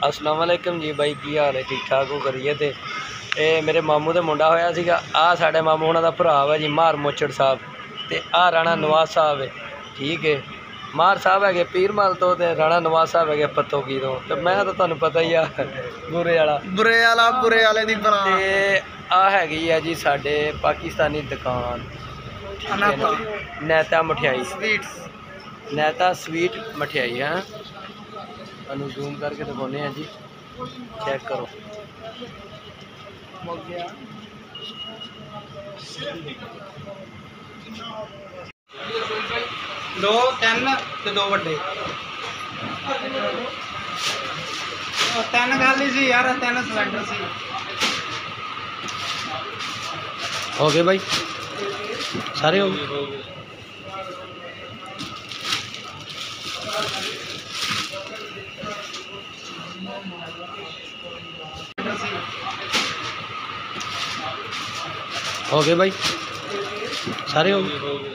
अस्सलाम वालेकुम जी भाई, की हाल है? ठीक ठाक हो? करिए। तो ये मेरे मामू का मुंडा होया सीगा। आ साढ़े मामू होना दा भरा है जी मार मोचड़ साहब। तो आ राणा नवाज साहब है, ठीक है। मार साहब है पीरमल तो, राणा नवाज साहब है पत्तोगी तो मैं तो तुहानू पता ही आ बुरे वाले दी बना। ते आ हैगी है जी साडे पाकिस्तानी दुकान नैता मठियाई, नैता स्वीट मठियाई है। तुहानू जूम करके दिखाने हैं जी, चेक करो। दो तीन ते दो बड़े तीन खाली सी यार, तीन सिलेंडर सी। हो गए भाई, सारे हो गए। हो गए भाई, सारे हो गए।